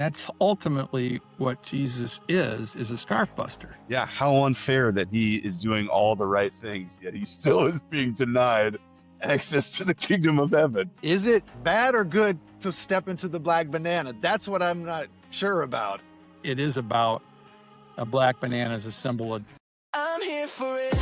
That's ultimately what Jesus is a scarf buster. Yeah, how unfair that he is doing all the right things, yet he still is being denied access to the kingdom of heaven. Is it bad or good to step into the black banana? That's what I'm not sure about. It is about a black banana as a symbol of. I'm here for it.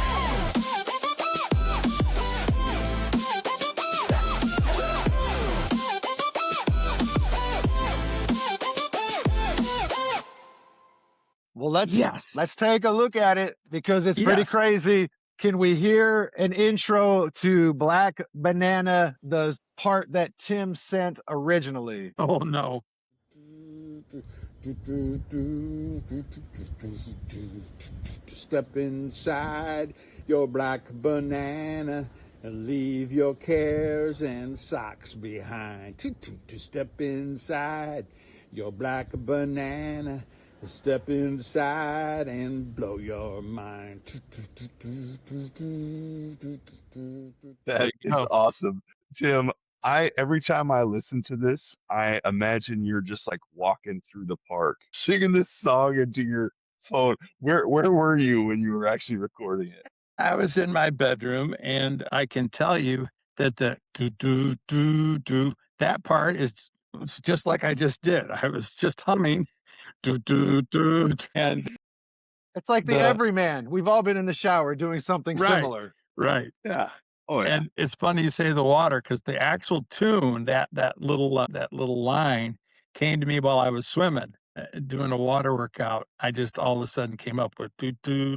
Well, let's take a look at it because it's pretty crazy. Can we hear an intro to Black Banana, the part that Tim sent originally? Oh, no. Step inside your black banana and leave your cares and socks behind. To step inside your black banana, step inside and blow your mind. That is awesome. Tim, every time I listen to this, I imagine you're just like walking through the park, singing this song into your phone. Where were you when you were actually recording it? I was in my bedroom, and I can tell you that the do, that part is just like I just did. I was just humming, and it's like the everyman. We've all been in the shower doing something similar. Right. Yeah. Oh, yeah. And it's funny you say the water, because the actual tune, that little line came to me while I was swimming, doing a water workout. I just all of a sudden came up with do.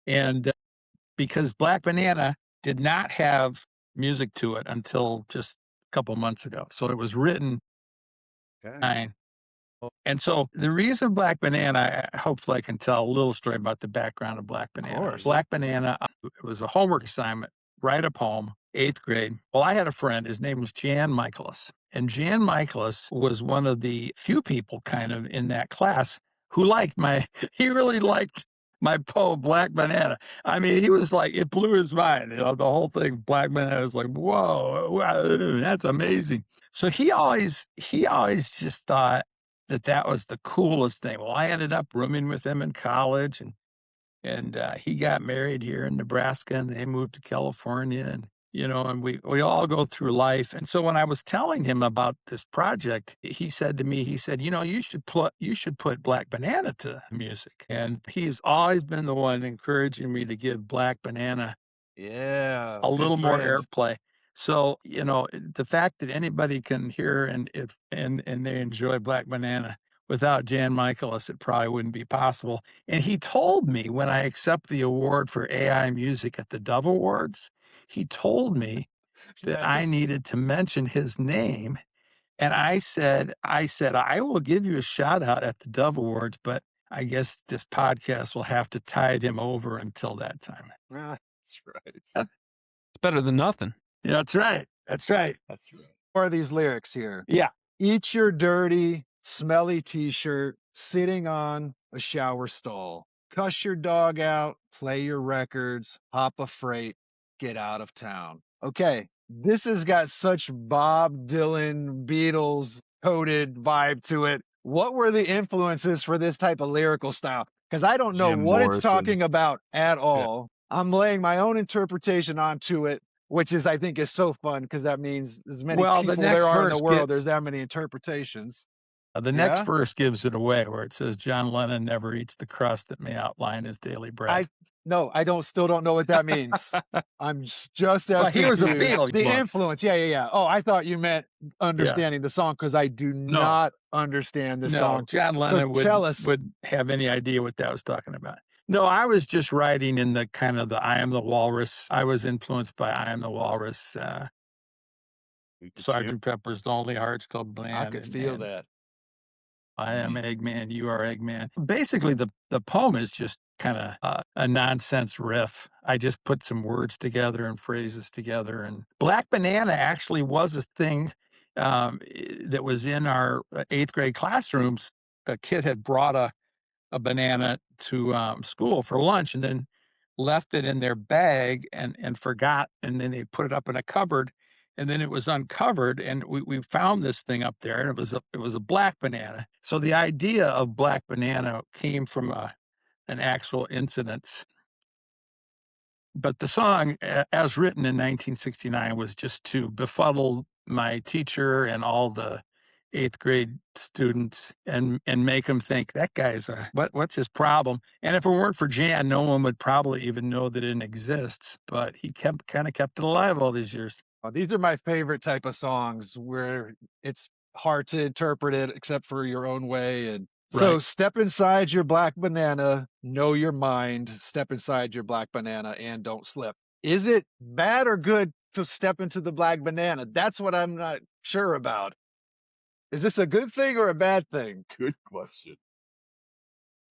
And because Black Banana did not have music to it until just a couple months ago. So it was written. Okay. And so the reason Black Banana, hopefully I can tell a little story about the background of Black Banana. Black Banana, it was a homework assignment, write a poem, 8th grade. Well, I had a friend, his name was Jan Michaelis. And Jan Michaelis was one of the few people kind of in that class who he really liked my poem, Black Banana. I mean, he was like, it blew his mind. The whole thing, Black Banana, was like, whoa, wow, that's amazing. So he always just thought that was the coolest thing. Well, I ended up rooming with him in college, and he got married here in Nebraska, and they moved to California, and and we all go through life. And so when I was telling him about this project, he said to me, you should put Black Banana to music. And he's always been the one encouraging me to give Black Banana a little more airplay. So, the fact that anybody can hear and they enjoy Black Banana without Jan Michaelis, it probably wouldn't be possible. And he told me when I accept the award for AI music at the Dove Awards, he told me that I needed to mention his name. And I said, I will give you a shout out at the Dove Awards, but I guess this podcast will have to tide him over until that time. That's right. It's better than nothing. Yeah, that's right. That's right. That's right. What are these lyrics here? Yeah. Eat your dirty, smelly t-shirt sitting on a shower stall. Cuss your dog out, play your records, hop a freight, get out of town. Okay, this has got such Bob Dylan, Beatles coded vibe to it. What were the influences for this type of lyrical style? Because I don't know what it's talking about at all. Yeah. I'm laying my own interpretation onto it, which I think is so fun, because that means as many people there are in the world, there's that many interpretations. The next verse gives it away, where it says, John Lennon never eats the crust that may outline his daily bread. I still don't know what that means. I'm just asking. He was a Beatle. The influence. Yeah. Oh, I thought you meant understanding the song, because I do not understand the song. John Lennon would have any idea what that was talking about. No, I was just writing in the kind of the I Am the Walrus. I was influenced by I Am the Walrus, Sgt. Pepper's Lonely Hearts Club Band. I could feel that. I am Eggman, you are Eggman. Basically, the poem is just kind of a nonsense riff. I just put some words together and phrases together. And Black Banana actually was a thing that was in our 8th grade classrooms. A kid had brought a banana to school for lunch, and then left it in their bag and forgot, and then they put it up in a cupboard. and then it was uncovered, and we found this thing up there, and it was a black banana. So the idea of black banana came from an actual incident. But the song, as written in 1969, was just to befuddle my teacher and all the 8th grade students and make them think, "That guy's a what's his problem?" And if it weren't for Jan, no one would probably even know that it exists, but he kinda kept it alive all these years. These are my favorite type of songs where it's hard to interpret it except for your own way. And so Right. step inside your black banana, know your mind, step inside your black banana and don't slip. Is it bad or good to step into the black banana? That's what I'm not sure about. Is this a good thing or a bad thing? Good question.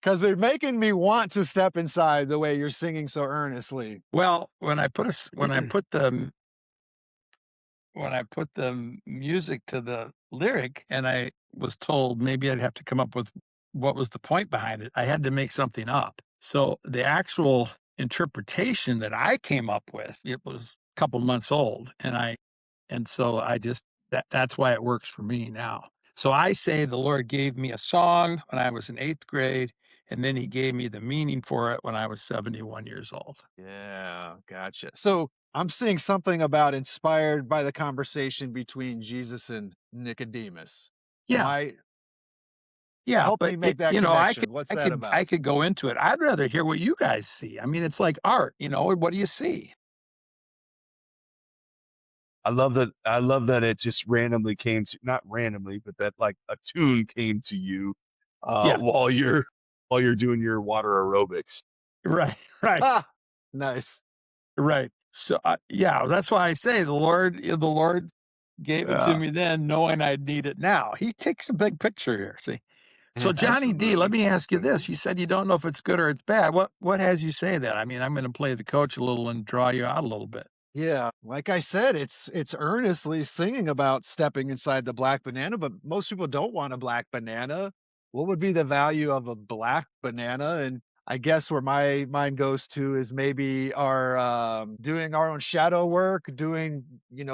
Because they're making me want to step inside the way you're singing so earnestly. Well, when I put the music to the lyric and I was told maybe I'd have to come up with what was the point behind it, I had to make something up. So the actual interpretation that I came up with, it was a couple months old, and so I just that's why it works for me now. So I say the Lord gave me a song when I was in 8th grade, and then he gave me the meaning for it when I was 71 years old. Yeah, gotcha. So I'm seeing something about inspired by the conversation between Jesus and Nicodemus. Am Yeah. I Yeah, help but me make that you know, connection? What's that I about? could go into it. I'd rather hear what you guys see. I mean, it's like art, what do you see? I love that it just randomly came to, not randomly, but that like a tune came to you Yeah, while you're doing your water aerobics. right, right, Ah, nice. right. So, yeah, that's why I say the Lord gave it to Yeah, me then knowing I'd need it now. He takes a big picture here, see? So, Johnny D, let absolutely. me ask you this. You said you don't know if it's good or it's bad. What has you say that? I mean, I'm gonna play the coach a little and draw you out a little bit. Yeah, like I said, it's earnestly singing about stepping inside the black banana, but most people don't want a black banana. What would be the value of a black banana? And I guess where my mind goes to is maybe our doing our own shadow work, doing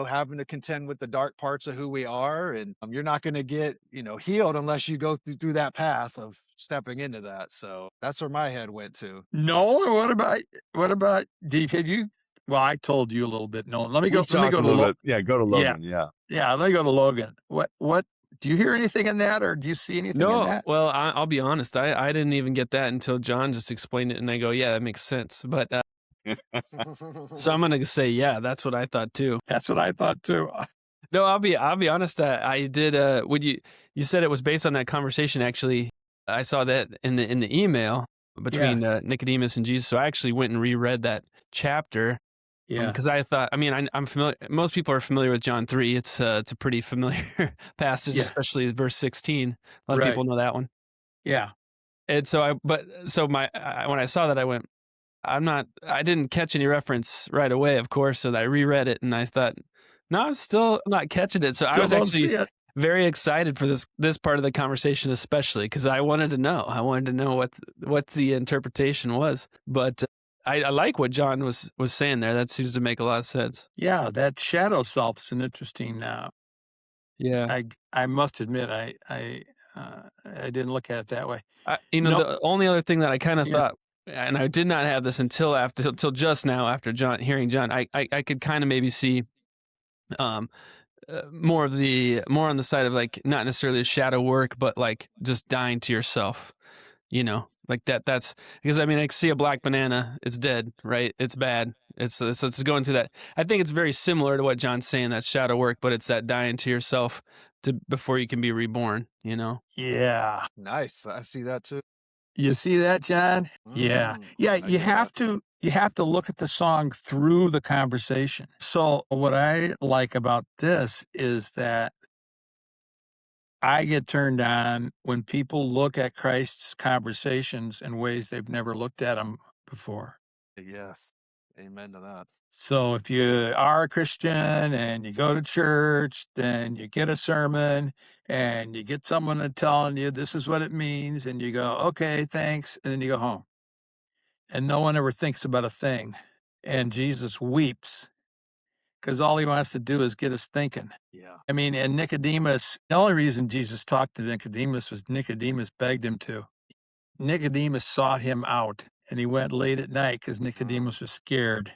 having to contend with the dark parts of who we are, and you're not going to get healed unless you go through that path of stepping into that. So that's where my head went to. No, what about Dave? Have you? Well, I told you a little bit. No, We let me talked go a to little bit. Yeah, go to yeah, Logan. Yeah. yeah. Let me go to Logan. What? Do you hear anything in that, or do you see anything in No, that? well, I'll be honest. I didn't even get that until John just explained it, and I go, yeah, that makes sense. But so I'm gonna say, yeah, that's what I thought too. That's what I thought too. No, I'll be honest. I did. Would you said it was based on that conversation? Actually, I saw that in the email Yeah, between Nicodemus and Jesus. So I actually went and reread that chapter. yeah, Because I thought, I mean, I'm familiar. Most people are familiar with John 3. It's a pretty familiar passage, yeah. especially verse 16. A lot of Right. people know that one. Yeah. And so when I saw that, I went, I didn't catch any reference right away, of course. So I reread it and I thought, no, I'm still not catching it. So I Still was don't see actually it. very excited for this part of the conversation, especially because I wanted to know. I wanted to know what the interpretation was. But I like what John was saying there. That seems to make a lot of sense. Yeah, that shadow self is an interesting. Yeah. I must admit, I didn't look at it that way. No. The only other thing that I kind of Yeah. thought, and I did not have this until just now after hearing John, I could kind of maybe see, um, more on the side of like not necessarily the shadow work, but like just dying to yourself, like that's because I mean, I see a black banana, it's dead, right? It's bad. It's going through that. I think it's very similar to what John's saying, that shadow work, but it's that dying to yourself before you can be reborn, Yeah. Nice. I see that too. You see that, John? Yeah. Yeah, I get that. you have to look at the song through the conversation. So what I like about this is that I get turned on when people look at Christ's conversations in ways they've never looked at them before. Yes. Amen to that. So if you are a Christian and you go to church, then you get a sermon and you get someone telling you this is what it means, and you go, okay, thanks, and then you go home. And no one ever thinks about a thing. And Jesus weeps because all he wants to do is get us thinking. Yeah. I mean, and Nicodemus, the only reason Jesus talked to Nicodemus was Nicodemus begged him to. Nicodemus sought him out, and he went late at night because Nicodemus was scared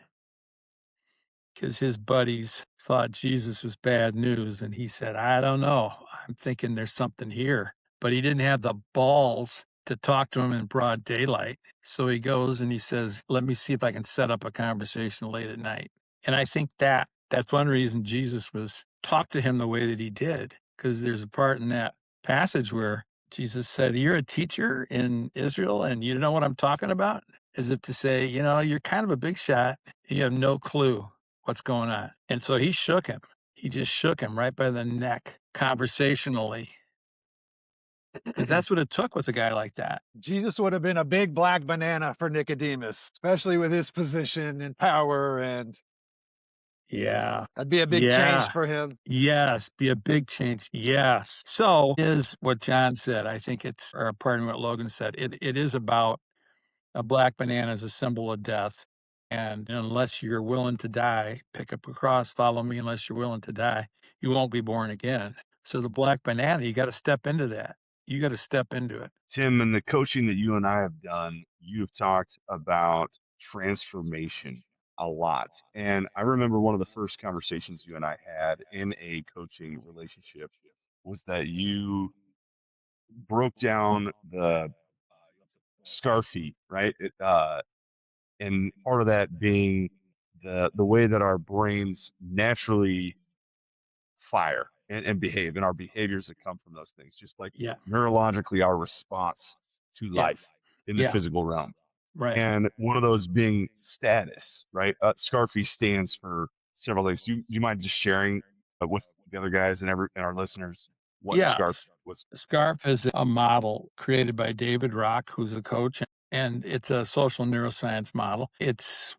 because his buddies thought Jesus was bad news. And he said, I don't know. I'm thinking there's something here. But he didn't have the balls to talk to him in broad daylight. So he goes and he says, let me see if I can set up a conversation late at night. And I think that's one reason Jesus was talked to him the way that he did, because there's a part in that passage where Jesus said, you're a teacher in Israel and you know what I'm talking about? As if to say, you're kind of a big shot. You have no clue what's going on. And so he shook him. He just shook him right by the neck conversationally. Because that's what it took with a guy like that. Jesus would have been a big black banana for Nicodemus, especially with his position and power, and yeah, that'd be a big change for him. Yes, be a big change. Yes. So is what John said. I think it's, or pardon what Logan said. It is about a black banana as a symbol of death. And unless you're willing to die, pick up a cross, follow me. Unless you're willing to die, you won't be born again. So the black banana, you got to step into that. You got to step into it. Tim, in the coaching that you and I have done, you've talked about transformation a lot. And I remember one of the first conversations you and I had in a coaching relationship was that you broke down the scarfy, right? And part of that being the way that our brains naturally fire and behave, and our behaviors that come from those things, just like neurologically our response to life in the physical realm. Right. And one of those being status, right? Scarfy stands for several things. Do you mind just sharing with the other guys and our listeners what SCARF was? SCARF is a model created by David Rock, who's a coach, and it's a social neuroscience model.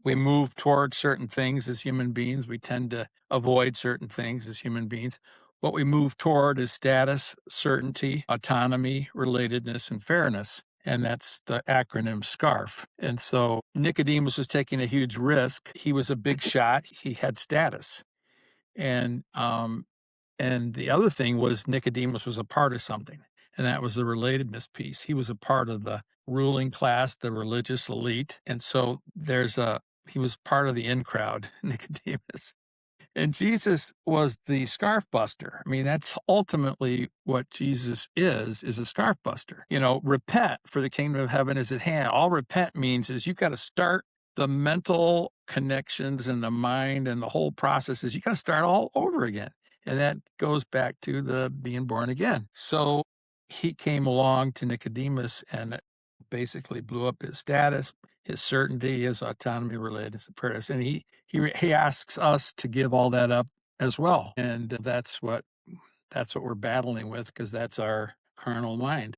We move toward certain things as human beings. We tend to avoid certain things as human beings. What we move toward is status, certainty, autonomy, relatedness, and fairness. And that's the acronym SCARF. And so Nicodemus was taking a huge risk. He was a big shot. He had status. And the other thing was Nicodemus was a part of something, and that was the relatedness piece. He was a part of the ruling class, the religious elite. And so he was part of the in crowd, Nicodemus. And Jesus was the scarf buster. I mean, that's ultimately what Jesus is a scarf buster. Repent, for the kingdom of heaven is at hand. All repent means is you've got to start the mental connections and the mind and the whole process is you got to start all over again. And that goes back to the being born again. So he came along to Nicodemus and basically blew up his status, his certainty, his autonomy related to fairness. And he asks us to give all that up as well. And that's what we're battling with, because that's our carnal mind.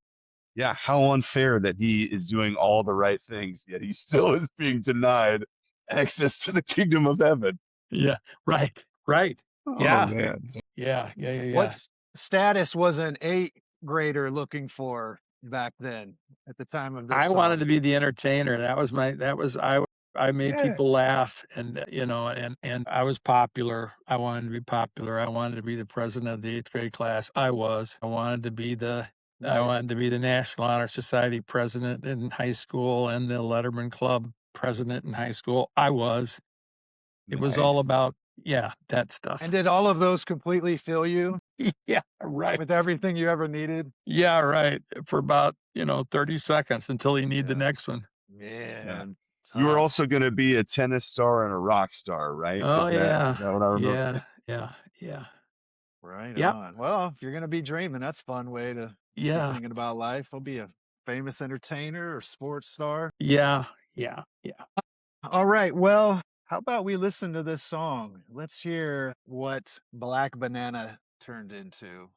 Yeah, how unfair that he is doing all the right things, yet he still is being denied access to the kingdom of heaven. Yeah, right. Oh, yeah. Man. Yeah. What status was an 8th grader looking for back then at the time of this I song? wanted to be the entertainer. I made people laugh, and and I was popular. I wanted to be popular. I wanted to be the president of the 8th grade class. I wanted to be the National Honor Society president in high school and the Letterman Club president in high school. I was. It was all about that stuff. And did all of those completely fill you? Yeah, right. With everything you ever needed? Yeah, right. For about 30 seconds until you need the next one. Man. You were also going to be a tennis star and a rock star, right? Oh, is that what I remember? Yeah. Right on. Well, if you're going to be dreaming, that's a fun way to be thinking about life. I'll be a famous entertainer or sports star. Yeah. All right. Well, how about we listen to this song? Let's hear what Black Banana turned into.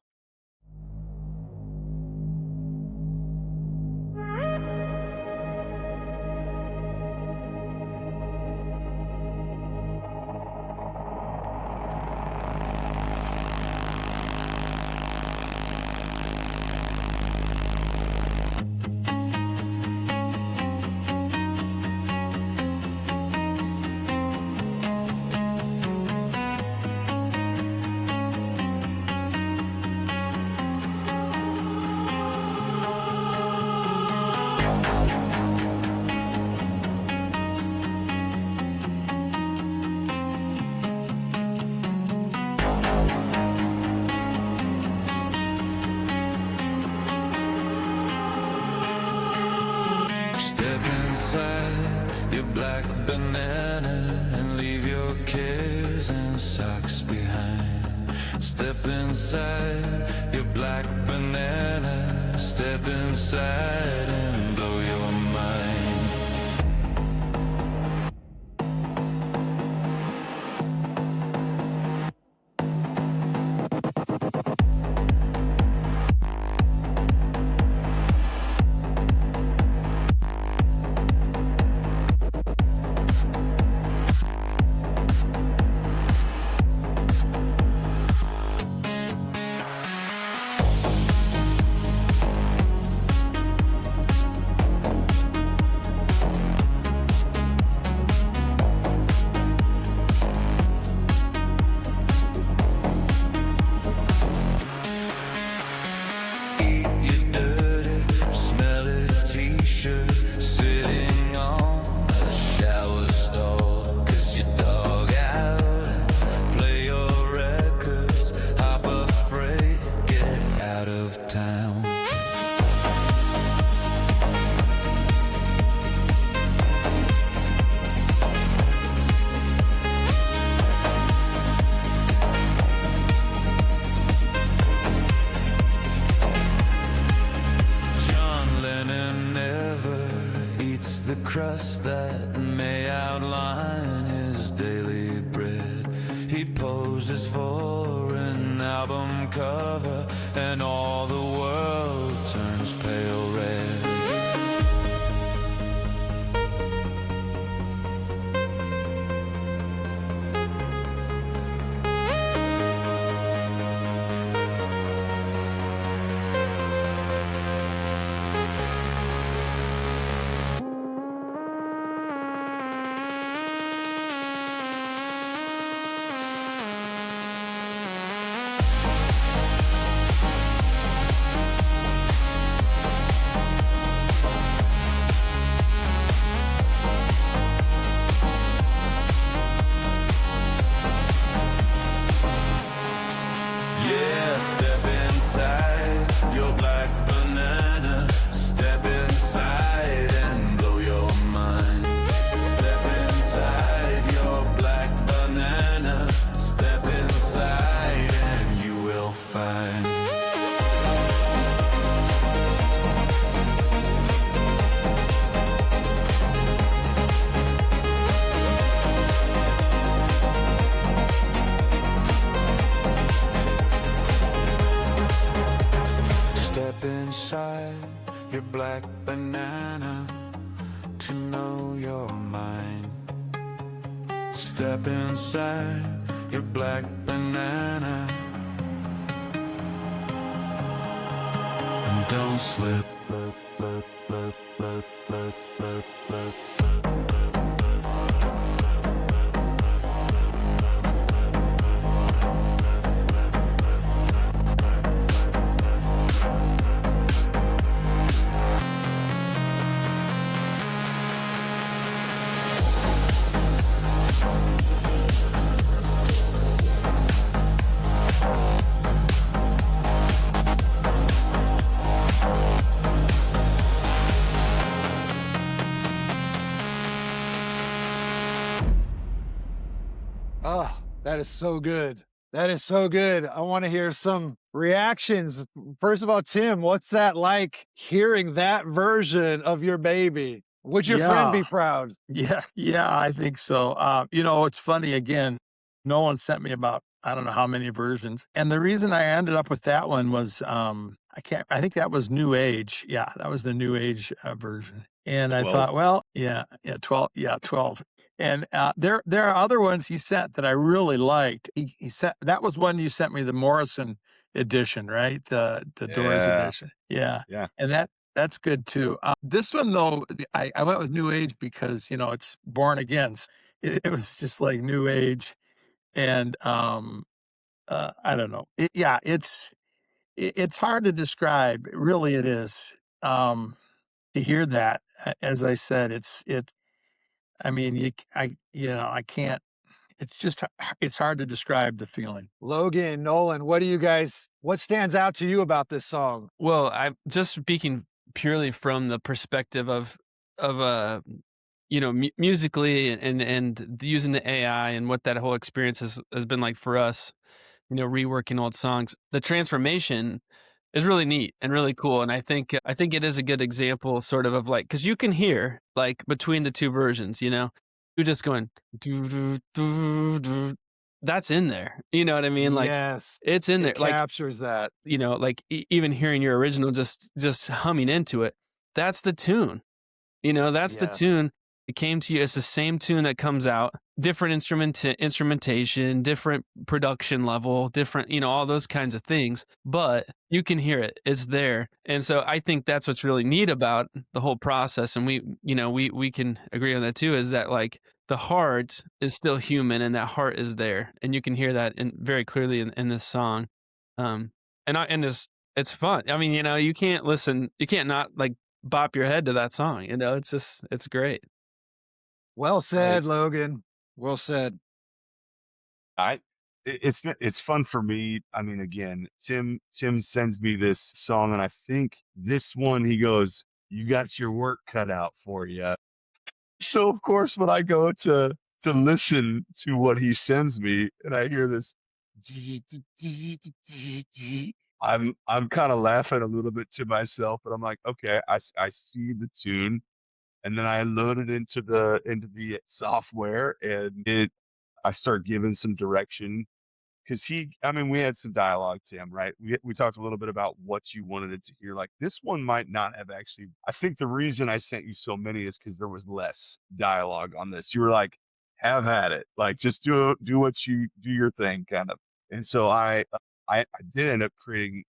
inside your black banana and leave your cares and socks behind. Step inside your black banana, step inside and blow your mind. Crust that may outline his daily bread. He poses for an album cover and all the world turns pale red. Your black banana to know you're mine. Step inside your black banana and don't slip. Oh, that is so good. That is so good. I want to hear some reactions. First of all, Tim, what's that like hearing that version of your baby? Would your friend be proud? Yeah, I think so. It's funny again, no one sent me about I don't know how many versions. And the reason I ended up with that one was I think that was New Age. Yeah, that was the New Age version. And 12. I thought, well, 12. And there are other ones he sent that I really liked. He sent that was one you sent me, the Morrison edition, right? The Doors edition. Yeah. And that's good too. This one though, I went with New Age because it's Born Again. It was just like New Age, and I don't know. It's hard to describe. Really, it is. To hear that, as I said, it's. I mean, I can't. It's hard to describe the feeling. Logan, Nolan, what stands out to you about this song? Well, I'm just speaking purely from the perspective of musically and using the AI and what that whole experience has been like for us, reworking old songs. The transformation is really neat and really cool, and I think it is a good example, sort of like, because you can hear like between the two versions, you're just going doo, doo, doo, doo. That's in there. You know what I mean? Like Yes, it's in there. it Like captures that. like even hearing your original, just humming into it. That's the tune. That's the Yes. tune. It came to you. It's the same tune that comes out. Different instrumentation, different production level, different, all those kinds of things. But you can hear it. It's there. And so I think that's what's really neat about the whole process. And we can agree on that too, is that like the heart is still human and that heart is there. And you can hear that very clearly in this song. And it's fun. I mean, you can't not like bop your head to that song. It's great. Well I said, Logan. Well said. it's fun for me. I mean, again, Tim sends me this song, and I think this one he goes, "You got your work cut out for you." So of course, when I go to listen to what he sends me, and I hear this, I'm kind of laughing a little bit to myself, but I'm like, okay, I see the tune, and then I load it into the software, and I start giving some direction because I mean, we had some dialogue, Tim, right? We talked a little bit about what you wanted it to hear. Like this one might not have actually. I think the reason I sent you so many is because there was less dialogue on this. You were like, "Have at it, like just do what you do your thing, kind of." And so I did end up creating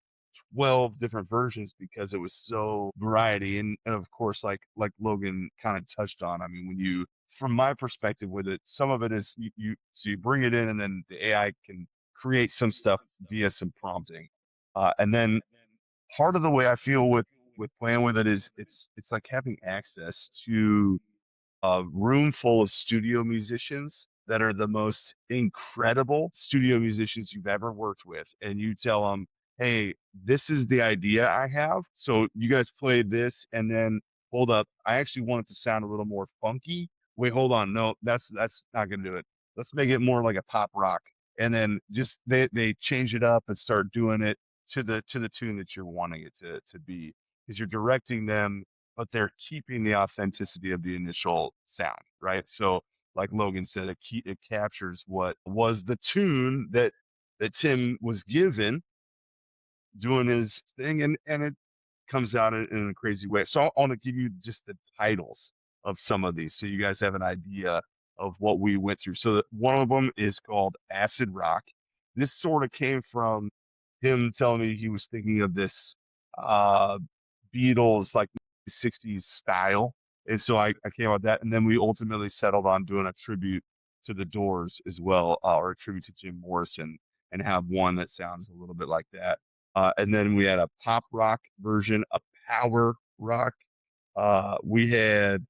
12 different versions because it was so variety and of course like Logan kind of touched on. I mean, when you from my perspective with it, some of it is you bring it in and then the AI can create some stuff via some prompting. And then part of the way I feel with playing with it is it's like having access to a room full of studio musicians that are the most incredible studio musicians you've ever worked with. And you tell them, hey, this is the idea I have. So you guys played this, and then hold up. I actually want it to sound a little more funky. Wait, hold on. No, that's not gonna do it. Let's make it more like a pop rock. And then just they change it up and start doing it to the tune that you're wanting it to be. Because you're directing them, but they're keeping the authenticity of the initial sound, right? So, like Logan said, it captures what was the tune that Tim was given doing his thing, and it comes out in a crazy way. So I want to give you just the titles of some of these, so you guys have an idea of what we went through. So one of them is called Acid Rock. This sort of came from him telling me he was thinking of this uh, Beatles like 60s style, and so I came out with that, and then we ultimately settled on doing a tribute to the Doors as well, or a tribute to Jim Morrison, and have one that sounds a little bit like that. And then we had a pop rock version, a power rock. We had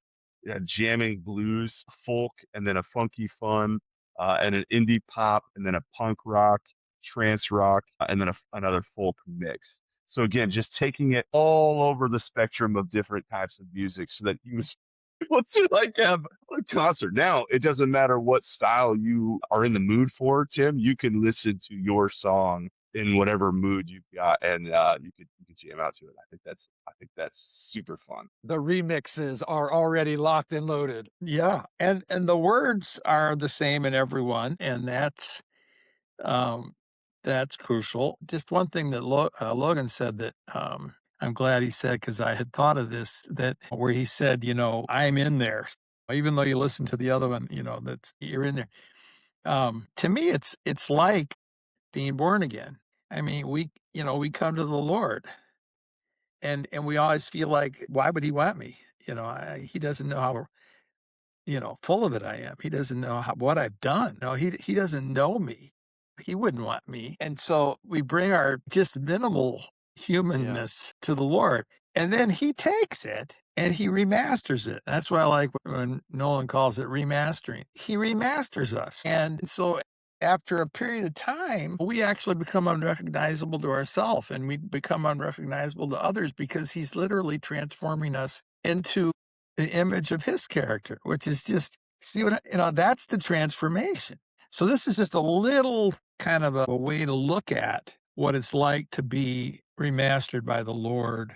jamming blues, folk, and then a funky fun, and an indie pop, and then a punk rock, trance rock, and then another folk mix. So again, just taking it all over the spectrum of different types of music, so that you was able to like have a concert. Now it doesn't matter what style you are in the mood for, Tim. You can listen to your song in whatever mood you've got, and you could jam out to it. I think that's super fun. The remixes are already locked and loaded. Yeah, and the words are the same in every one, and um, that's crucial. Just one thing that Logan said that, I'm glad he said, because I had thought of this, that where he said, "I'm in there." Even though you listen to the other one, that's you're in there. To me, it's like being born again. I mean, we come to the Lord, and we always feel like, why would he want me? He doesn't know how, full of it I am. He doesn't know what I've done. No, he doesn't know me. He wouldn't want me. And so we bring our just minimal humanness to the Lord, and then he takes it and he remasters it. That's why I like when Nolan calls it remastering. He remasters us. And so after a period of time, we actually become unrecognizable to ourselves, and we become unrecognizable to others, because he's literally transforming us into the image of his character, which is just, see what, that's the transformation. So this is just a little kind of a way to look at what it's like to be remastered by the Lord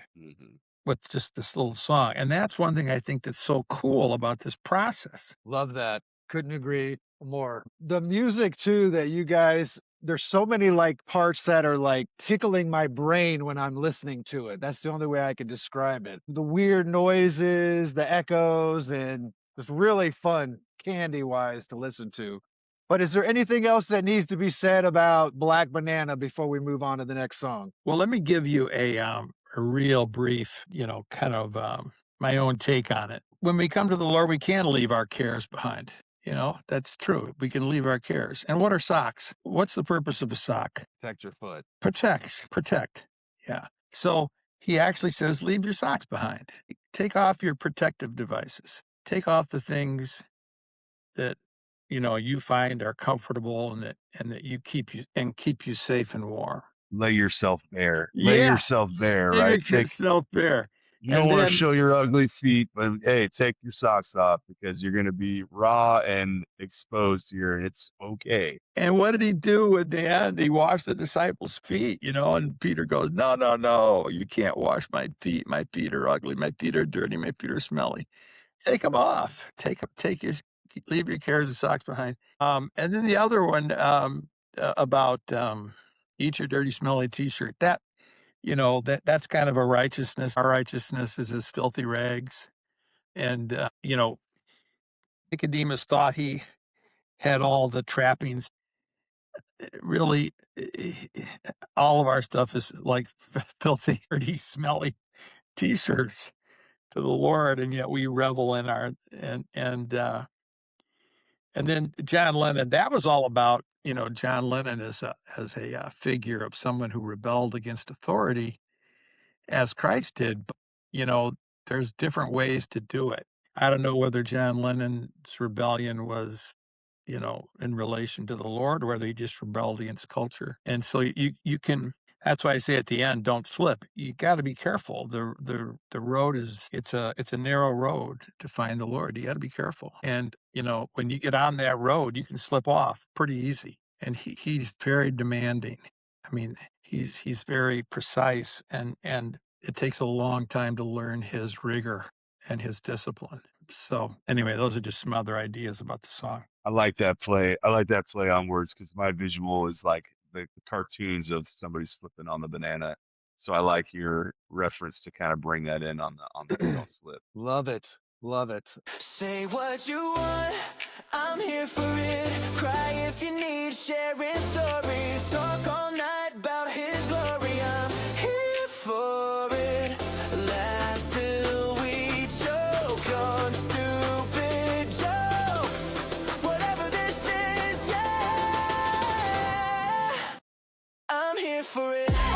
with just this little song. And that's one thing I think that's so cool about this process. Love that. Couldn't agree more. The music too that you guys, there's so many like parts that are like tickling my brain when I'm listening to it. That's the only way I can describe it. The weird noises, the echoes, and it's really fun candy wise to listen to. But is there anything else that needs to be said about Black Banana before we move on to the next song? Well, let me give you a real brief, kind of my own take on it. When we come to the Lord, we can leave our cares behind. That's true. We can leave our cares. And what are socks? What's the purpose of a sock? Protect your foot. Protect. Yeah. So he actually says, leave your socks behind. Take off your protective devices. Take off the things that you find are comfortable and that you keep you safe and warm. Lay yourself bare. Yeah. Lay yourself bare, right? Make yourself bare. You don't want to show your ugly feet, but hey, take your socks off because you're going to be raw and exposed here, and it's okay. And what did he do at the end? He washed the disciples' feet, and Peter goes, no, you can't wash my feet. My feet are ugly. My feet are dirty. My feet are smelly. Take them off. Leave your cares and socks behind. And then the other one about eat your dirty, smelly t-shirt. That's kind of a righteousness. Our righteousness is as filthy rags. And, Nicodemus thought he had all the trappings. Really, all of our stuff is like filthy, dirty, smelly t-shirts to the Lord. And yet we revel in our, and then John Lennon, that was all about, John Lennon as a figure of someone who rebelled against authority as Christ did. But, there's different ways to do it. I don't know whether John Lennon's rebellion was, in relation to the Lord, or whether he just rebelled against culture. And so you can, that's why I say at the end, don't slip. You got to be careful. The road it's a narrow road to find the Lord. You got to be careful. And, when you get on that road, you can slip off pretty easy. And he's very demanding. I mean, he's very precise, and it takes a long time to learn his rigor and his discipline. So anyway, those are just some other ideas about the song. I like that play. I like that play on words because my visual is like the cartoons of somebody slipping on the banana. So I like your reference to kind of bring that in on the don't slip. Love it. Love it. Say what you want, I'm here for it. Cry if you need, sharing stories. Talk all night about his glory. I'm here for it. Laugh till we choke on stupid jokes. Whatever this is, yeah, I'm here for it.